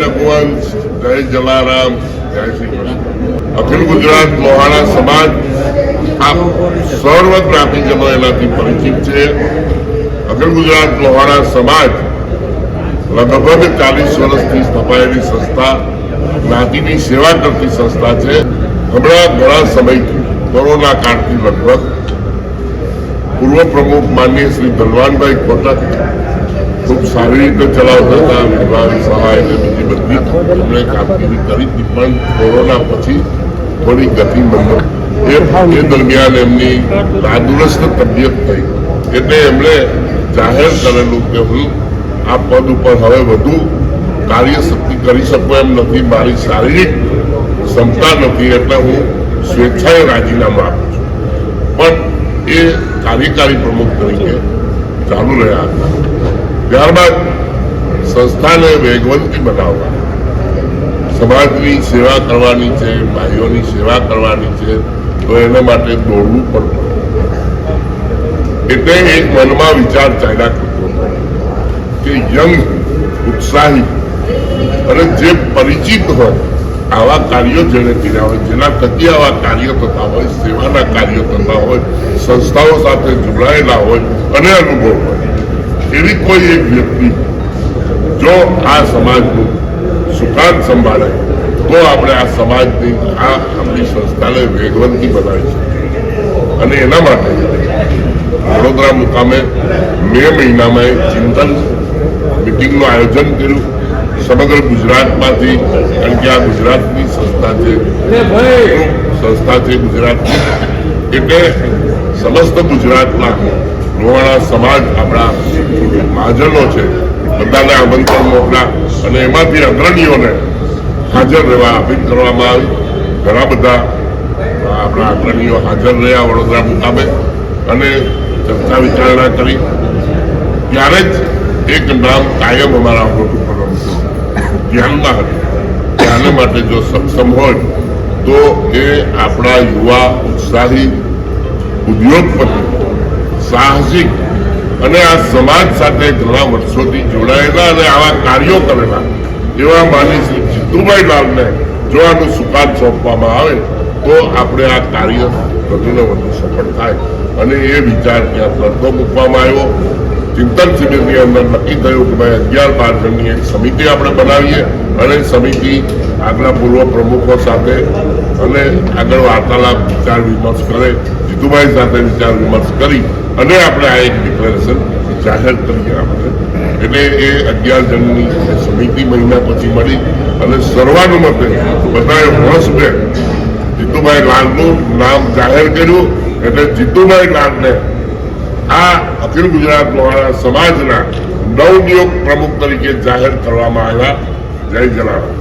રઘુવંશ, જય જલારામ, જય શ્રી કૃષ્ણ. અખિલ ગુજરાત લોહાણા સમાજ આપ સર્વ જ્ઞાતિજનો એનાથી પરિચિત છે. અખિલ ગુજરાત લોહાણા સમાજ લગભગ 40 વર્ષથી સ્થપાયેલી સંસ્થા, જ્ઞાતિની સેવા કરતી સંસ્થા છે. હમણાં ઘણા સમયથી કોરોના કાળથી લગભગ પૂર્વ પ્રમુખ માનનીય શ્રી ધનવાનભાઈ કોટક ખૂબ સારી રીતે ચલાવતા હતા. વિભાગ સહાય અને બીજી બધી એમણે કામગીરી કરી હતી, પણ કોરોના પછી થોડી ગતિ મંદ એ દરમિયાન એમની તંદુરસ્ત તબિયત થઈ, એટલે એમણે જાહેર કરેલું કે હું આ પદ ઉપર હવે વધુ કાર્યશક્તિ કરી શકું એમ નથી, મારી શારીરિક ક્ષમતા નથી, એટલે હું સ્વેચ્છાએ રાજીનામું આપું છું. પણ એ કાર્યકારી પ્રમુખ તરીકે ચાલુ રહ્યા હતા. ત્યારબાદ સંસ્થાને વેગવંતી બનાવવા, સમાજની સેવા કરવાની છે, ભાઈઓની સેવા કરવાની છે, તો એના માટે દોડવું પડતું. એટલે એક મનમાં વિચાર ચાલ્યા કરતો કે યંગ, ઉત્સાહી અને જે પરિચિત હોય આવા કાર્યો જેને કર્યા હોય, જેના થકી આવા કાર્યો થતા હોય, સેવાના કાર્યો થતા હોય, સંસ્થાઓ સાથે જોડાયેલા હોય અને અનુભવ હોય, એવી કોઈ એક વ્યક્તિ જો આ સમાજનું સુકાન સંભાળે તો આપણે આ સમાજની આ આપણી સંસ્થાને વેગવંતી બનાવી શકીએ. અને એના માટે વડોદરા મુકામે મે મહિનામાં એક ચિંતન મિટિંગનું આયોજન કર્યું સમગ્ર ગુજરાતમાંથી, કારણ કે આ ગુજરાતની સંસ્થા છે ગુજરાતની, એટલે સમસ્ત ગુજરાતના લોહાણા સમાજ આપણા મહાજનો છે, બધાને આમંત્રણ મોકલ્યા અને એમાંથી અગ્રણીઓને હાજર રહેવા અપીલ કરવામાં આવી. ઘણા બધા આપણા અગ્રણીઓ હાજર રહ્યા વડોદરા મુકામે અને ચર્ચા વિચારણા કરી. ત્યારે જ એક નામ કાયમ અમારા હોઠ ઉપર ધ્યાનમાં હતું કે આને માટે જો સક્ષમ હોય તો એ આપણા યુવા, ઉત્સાહી, ઉદ્યોગપતિ, સાહસિક અને આ સમાજ સાથે ઘણા વર્ષોથી જોડાયેલા અને આવા કાર્યો કરેલા એવા માની શ્રી જીતુભાઈ લાલને જો આનું સુકાન સોંપવામાં આવે તો આપણે આ કાર્ય વધુને વધુ સફળ થાય. અને એ વિચાર ત્યાં પડતો મૂકવામાં આવ્યો. ચિંતન શિબિરની અંદર નક્કી થયું કે ભાઈ 11-12 જણની એક સમિતિ આપણે બનાવીએ અને સમિતિ આગલા પૂર્વ પ્રમુખો સાથે અને આગળ વાર્તાલાપ, વિચાર વિમર્શ કરે, જીતુભાઈ સાથે વિચાર વિમર્શ કરી અને આપણે આ એક ડિક્લેરેશન જાહેર કરીએ. આપણે એટલે એ 11 જણની સમિતિ મહિના પછી મળી અને સર્વાનુમતે બધાએ હોંશભેર જીતુભાઈ લાલનું નામ જાહેર કર્યું. એટલે જીતુભાઈ લાલને આ અખિલ ગુજરાત લોહાણા સમાજના નવનિયુક્ત પ્રમુખ તરીકે જાહેર કરવામાં આવ્યા. જય જલારામ.